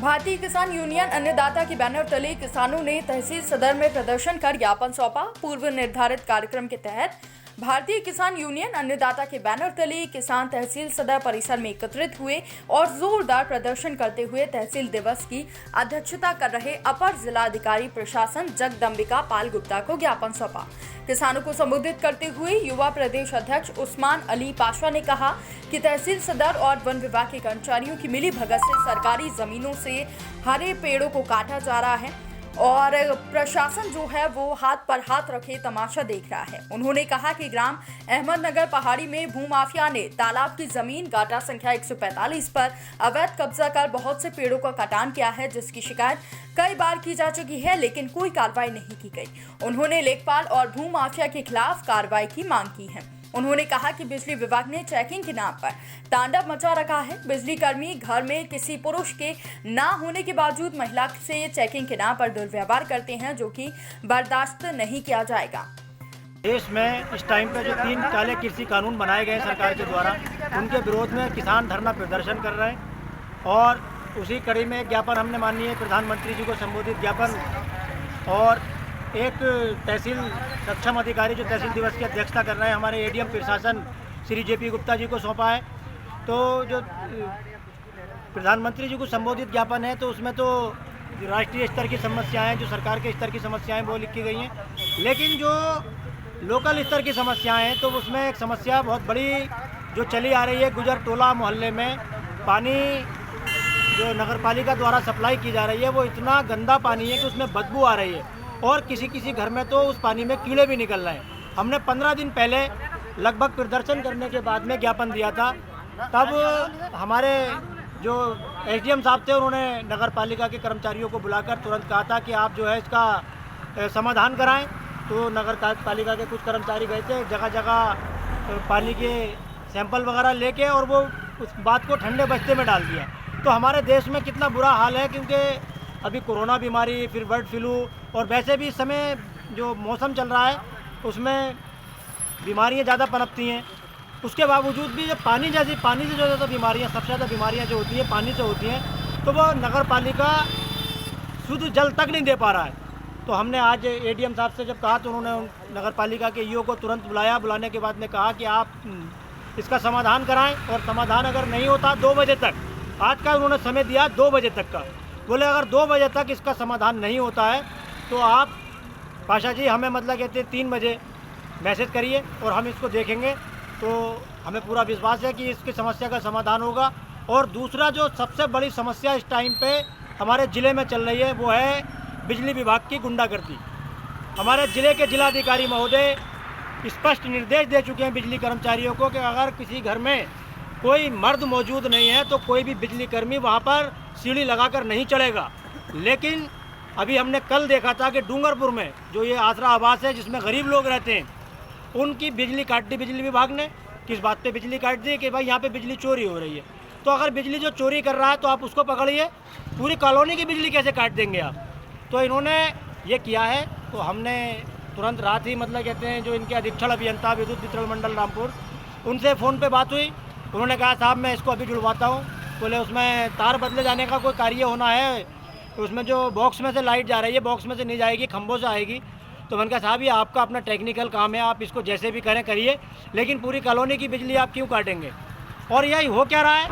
भारतीय किसान यूनियन अन्नदाता के बैनर तले किसानों ने तहसील सदर में प्रदर्शन कर ज्ञापन सौंपा। पूर्व निर्धारित कार्यक्रम के तहत भारतीय किसान यूनियन अन्नदाता के बैनर तले किसान तहसील सदर परिसर में एकत्रित हुए और जोरदार प्रदर्शन करते हुए तहसील दिवस की अध्यक्षता कर रहे अपर जिलाधिकारी प्रशासन जगदम्बिका पाल गुप्ता को ज्ञापन सौंपा। किसानों को संबोधित करते हुए युवा प्रदेश अध्यक्ष उस्मान अली पाशा ने कहा कि तहसील सदर और वन विभाग के कर्मचारियों की मिली भगत से सरकारी जमीनों से हरे पेड़ों को काटा जा रहा है और प्रशासन जो है वो हाथ पर हाथ रखे तमाशा देख रहा है। उन्होंने कहा कि ग्राम अहमदनगर पहाड़ी में भूमाफिया ने तालाब की जमीन गाटा संख्या 145 पर अवैध कब्जा कर बहुत से पेड़ों का कटान किया है, जिसकी शिकायत कई बार की जा चुकी है लेकिन कोई कार्रवाई नहीं की गई। उन्होंने लेखपाल और भूमाफिया के खिलाफ कार्रवाई की मांग की है। उन्होंने कहा कि बिजली विभाग ने चेकिंग के नाम पर तांडव मचा रखा है। बिजली कर्मी घर में किसी पुरुष के ना होने के बावजूद महिला से चेकिंग के नाम पर दुर्व्यवहार करते हैं, जो कि बर्दाश्त नहीं किया जाएगा। देश में इस टाइम पे जो 3 काले कृषि कानून बनाए गए सरकार के द्वारा, उनके विरोध में किसान धरना प्रदर्शन कर रहे हैं और उसी कड़ी में ज्ञापन हमने माननीय प्रधानमंत्री जी को संबोधित ज्ञापन और एक तहसील सक्षम अधिकारी जो तहसील दिवस की अध्यक्षता कर रहे हैं हमारे एडीएम प्रशासन श्री जेपी गुप्ता जी को सौंपा है। तो जो प्रधानमंत्री जी को संबोधित ज्ञापन है तो उसमें तो राष्ट्रीय स्तर की समस्याएं, जो सरकार के स्तर की समस्याएं वो लिखी गई हैं, लेकिन जो लोकल स्तर की समस्याएं हैं तो उसमें एक समस्या बहुत बड़ी जो चली आ रही है। गुजर टोला मोहल्ले में पानी जो नगरपालिका द्वारा सप्लाई की जा रही है वो इतना गंदा पानी है कि उसमें बदबू आ रही है और किसी घर में तो उस पानी में कीड़े भी निकल रहे हैं। हमने 15 दिन पहले लगभग प्रदर्शन करने के बाद में ज्ञापन दिया था, तब हमारे जो एसडीएम साहब थे उन्होंने नगर पालिका के कर्मचारियों को बुलाकर तुरंत कहा था कि आप जो है इसका समाधान कराएं। तो नगर पालिका के कुछ कर्मचारी गए थे, जगह जगह पानी के सैंपल वगैरह लेके और वो उस बात को ठंडे बस्ते में डाल दिया। तो हमारे देश में कितना बुरा हाल है, क्योंकि अभी कोरोना बीमारी, फिर बर्ड फ्लू और वैसे भी इस समय जो मौसम चल रहा है उसमें बीमारियां ज़्यादा पनपती हैं। उसके बावजूद भी पानी से जो ज़्यादा बीमारियां, सबसे ज़्यादा बीमारियां जो होती हैं पानी से होती हैं, तो वो नगर पालिका शुद्ध जल तक नहीं दे पा रहा है। तो हमने आज एडीएम साहब से जब कहा तो उन्होंने नगर पालिका के ईओ को तुरंत बुलाया। बुलाने के बाद में कहा कि आप इसका समाधान कराएँ और समाधान अगर नहीं होता 2 बजे तक, आज का उन्होंने समय दिया 2 बजे तक का, बोले अगर 2 बजे तक इसका समाधान नहीं होता है तो आप पाशा जी हमें मतलब कहते 3 बजे मैसेज करिए और हम इसको देखेंगे। तो हमें पूरा विश्वास है कि इसकी समस्या का समाधान होगा। और दूसरा जो सबसे बड़ी समस्या इस टाइम पे हमारे ज़िले में चल रही है वो है बिजली विभाग की गुंडागर्दी। हमारे ज़िले के जिलाधिकारी महोदय स्पष्ट निर्देश दे चुके हैं बिजली कर्मचारियों को कि अगर किसी घर में कोई मर्द मौजूद नहीं है तो कोई भी बिजली कर्मी वहाँ पर सीढ़ी लगाकर नहीं चढ़ेगा। लेकिन अभी हमने कल देखा था कि डूंगरपुर में जो ये आसरा आवास है जिसमें गरीब लोग रहते हैं, उनकी बिजली काट दी बिजली विभाग ने। किस बात पे बिजली काट दी कि भाई यहाँ पे बिजली चोरी हो रही है। तो अगर बिजली जो चोरी कर रहा है तो आप उसको पकड़िए, पूरी कॉलोनी की बिजली कैसे काट देंगे आप। तो इन्होंने ये किया है। तो हमने तुरंत रात ही मतलब कहते हैं जो इनके अधीक्षण अभियंता विद्युत वितरण मंडल रामपुर, उनसे फ़ोन पर बात हुई। उन्होंने कहा साहब मैं इसको अभी जुड़वाता हूँ। बोले उसमें तार बदले जाने का कोई कार्य होना है, तो उसमें जो बॉक्स में से लाइट जा रही है बॉक्स में से नहीं जाएगी, खंभों से आएगी। तो मैंने कहा साहब ये आपका अपना टेक्निकल काम है, आप इसको जैसे भी करें करिए, लेकिन पूरी कॉलोनी की बिजली आप क्यों काटेंगे। और यही हो क्या रहा है,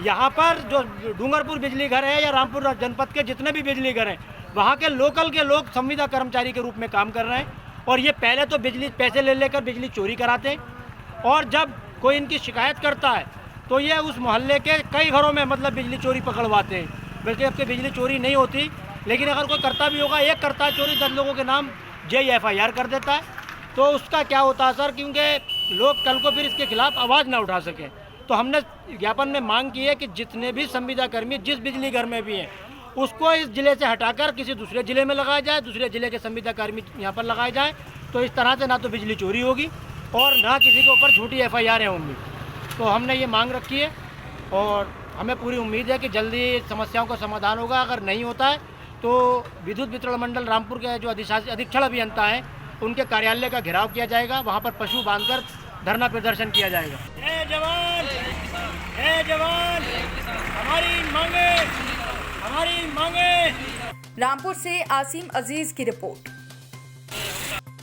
यहाँ पर जो डूंगरपुर बिजली घर है या रामपुर जनपद के जितने भी बिजली घर हैं, वहाँ के लोकल के लोग संविदा कर्मचारी के रूप में काम कर रहे हैं। और ये पहले तो बिजली पैसे ले लेकर बिजली चोरी कराते हैं और जब कोई इनकी शिकायत करता है तो ये उस मोहल्ले के कई घरों में मतलब बिजली चोरी पकड़वाते हैं। बल्कि अब के बिजली चोरी नहीं होती, लेकिन अगर कोई करता भी होगा, एक करता है चोरी 10 लोगों के नाम JFIR कर देता है। तो उसका क्या होता है सर, क्योंकि लोग कल को फिर इसके खिलाफ आवाज़ ना उठा सकें। तो हमने ज्ञापन में मांग की है कि जितने भी संविदा कर्मी जिस बिजली घर में भी हैं उसको इस ज़िले से हटाकर किसी दूसरे ज़िले में लगाया जाए, दूसरे ज़िले के संविदा कर्मी यहाँ पर लगाए जाएँ। तो इस तरह से ना तो बिजली चोरी होगी और ना किसी के ऊपर झूठी FIR होंगी। तो हमने ये मांग रखी है और हमें पूरी उम्मीद है कि जल्दी समस्याओं का समाधान होगा। अगर नहीं होता है तो विद्युत वितरण मंडल रामपुर के जो अधीक्षण अभियंता हैं उनके कार्यालय का घेराव किया जाएगा, वहाँ पर पशु बांधकर धरना प्रदर्शन किया जाएगा। जय जवान, हमारी मांगे, हमारी मांगे। रामपुर से आसिम अजीज की रिपोर्ट।